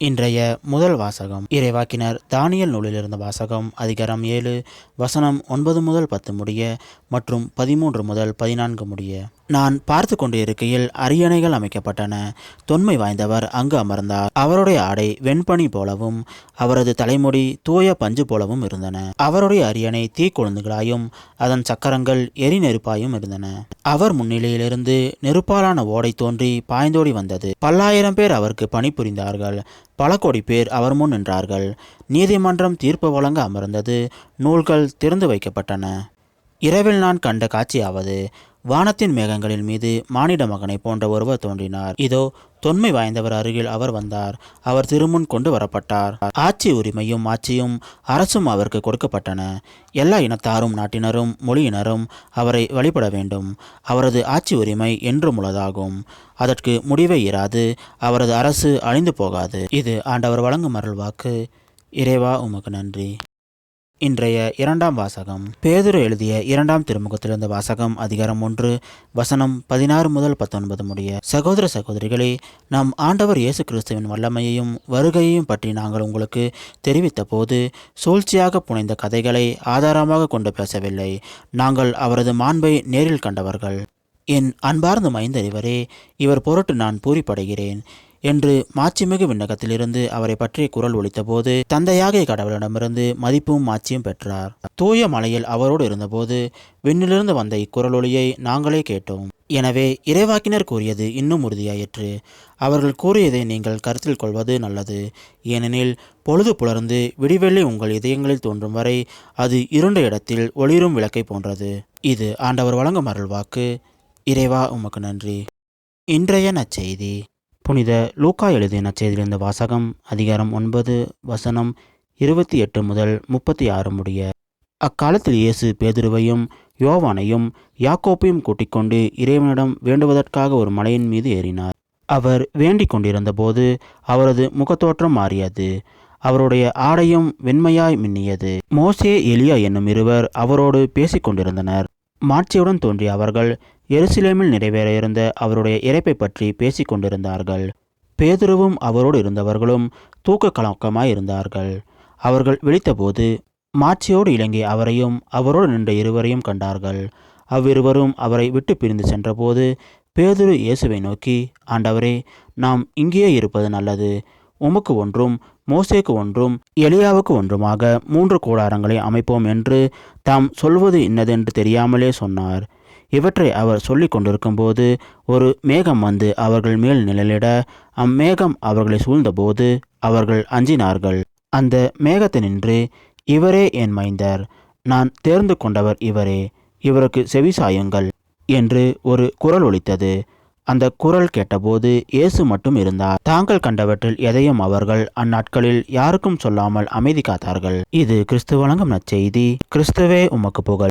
இன்றைய முதல் வாசகம் இறைவாக்கினர் தானியல் நூலிலிருந்த வாசகம் அதிகாரம் 7 வசனம் 9 முதல் 10 முடிய மற்றும் 13 முதல் 14 முடிய. நான் பார்த்து கொண்டு இருக்கையில் அரியணைகள் அமைக்கப்பட்டன. தொன்மை வாய்ந்தவர் அங்கு அமர்ந்தார். அவருடைய ஆடை வெண்பனி போலவும் அவரது தலைமுடி தூய பஞ்சு போலவும் இருந்தன. அவருடைய அரியணை தீக்கொழுந்துகளாயும் அதன் சக்கரங்கள் எரி நெருப்பாயும் இருந்தன. அவர் முன்னிலையிலிருந்து நெருப்பாலான ஓடை தோன்றி பாய்ந்தோடி வந்தது. 10,000 பேர் அவருக்கு பணிபுரிந்தார்கள். பல கோடி பேர் அவர் முன் நின்றார்கள். நீதிமன்றம் தீர்ப்பு வழங்க அமர்ந்தது. நூல்கள் திறந்து வைக்கப்பட்டன. இரவில் நான் கண்ட காட்சியாவது, வானத்தின் மேகங்களின் மீது மானிட மகனை போன்ற ஒருவர் தோன்றினார். இதோ தொன்மை வாய்ந்தவர் அருகில் அவர் வந்தார். அவர் திருமுன் கொண்டு வரப்பட்டார். ஆட்சி உரிமையும் ஆட்சியும் அரசும் அவருக்கு கொடுக்கப்பட்டன. எல்லா இனத்தாரும் நாட்டினரும் மொழியினரும் அவரை வழிபட வேண்டும். அவரது ஆட்சி உரிமை என்றும் உள்ளதாகும். அதற்கு முடிவே இராது. அவரது அரசு அழிந்து போகாது. இது ஆண்டவர் வழங்கும் அருள்வாக்கு. இறைவா உமக்கு நன்றி. இன்றைய இரண்டாம் வாசகம் பேதுரு எழுதிய 2ஆம் திருமுகத்திலிருந்த வாசகம் அதிகாரம் 1 வசனம் 16 முதல் 19 முடிய. சகோதர சகோதரிகளே, நம் ஆண்டவர் இயேசு கிறிஸ்துவின் வல்லமையையும் வருகையையும் பற்றி நாங்கள் உங்களுக்கு தெரிவித்த போது சூழ்ச்சியாக புனைந்த கதைகளை ஆதாரமாக கொண்டு பேசவில்லை. நாங்கள் அவரது மாண்பை நேரில் கண்டவர்கள். என் அன்பார்ந்த மைந்தர் இவரே, இவர் பொருட்டு நான் பூரிப்படைகிறேன் என்று மாட்சிமிகு விண்ணகத்திலிருந்து அவரை பற்றிய குரல் ஒலித்தபோது தந்தையாகிய கடவுளிடமிருந்து மதிப்பும் மாட்சியும் பெற்றார். தூய மலையில் அவரோடு இருந்தபோது விண்ணிலிருந்து வந்த இக்குரலொலியை நாங்களே கேட்டோம். எனவே இறைவாக்கினர் கூறியது இன்னும் உறுதியாயிற்று. அவர்கள் கூறியதை நீங்கள் கருத்தில் கொள்வது நல்லது. ஏனெனில் பொழுது புலர்ந்து விடிவெள்ளி உங்கள் இதயங்களில் தோன்றும் வரை அது இருண்ட இடத்தில் ஒளிரும் விளக்கை போன்றது. இது ஆண்டவர் வழங்கும் அருள்வாக்கு. இறைவா உமக்கு நன்றி. இன்றைய நற்செய்தி புனித லூக்கா எழுதிய நற்செய்தியிலிருந்த வாசகம் அதிகாரம் 9 வசனம் 28 முதல் 36 முடிய. அக்காலத்தில் இயேசு பேதுருவையும் யோவானையும் யாக்கோப்பையும் கூட்டிக் கொண்டு இறைவனிடம் வேண்டுவதற்காக ஒரு மலையின் மீது ஏறினார். அவர் வேண்டிக் கொண்டிருந்த போது அவரது முகத்தோற்றம் மாறியது. அவருடைய ஆடையும் வெண்மையாய் மின்னியது. மோசே எலியா என்னும் இருவர் அவரோடு பேசிக் கொண்டிருந்தனர். மாட்சியுடன் தோன்றிய அவர்கள் எருசலேமில் நிறைவேற இருந்த அவருடைய இறைப்பை பற்றி பேசிக் கொண்டிருந்தார்கள். பேதுருவும் அவரோடு இருந்தவர்களும் தூக்க கலக்கமாய் இருந்தார்கள். அவர்கள் விழித்தபோது மாட்சியோடு இலங்கிய அவரையும் அவரோடு நின்ற இருவரையும் கண்டார்கள். அவ்விருவரும் அவரை விட்டு பிரிந்து சென்றபோது பேதுரு இயேசுவை நோக்கி, ஆண்டவரே, நாம் இங்கேயே இருப்பது நல்லது. உமக்கு ஒன்றும் மோசேக்கு ஒன்றும் எலியாவுக்கு ஒன்றுமாக 3 கூடாரங்களை அமைப்போம் என்று தாம் சொல்வது இன்னதென்று தெரியாமலே சொன்னார். இவற்றை அவர் சொல்லி கொண்டிருக்கும்போது ஒரு மேகம் வந்து அவர்கள் மேல் நிழலிட அம்மேகம் அவர்களை சூழ்ந்தபோது அவர்கள் அஞ்சினார்கள். அந்த மேகத்தினின்று, இவரே என் மைந்தர், நான் தேர்ந்து கொண்டவர் இவரே, இவருக்கு செவிசாயுங்கள் என்று ஒரு குரல் ஒலித்தது. அந்த குரல் கேட்டபோது இயேசு மட்டும் இருந்தார். தாங்கள் கண்டவற்றில் எதையும் அவர்கள் அந்நாட்களில் யாருக்கும் சொல்லாமல் அமைதி காத்தார்கள். இது கிறிஸ்து வழங்கும் நற்செய்தி. கிறிஸ்துவே உமக்கு புகழ்.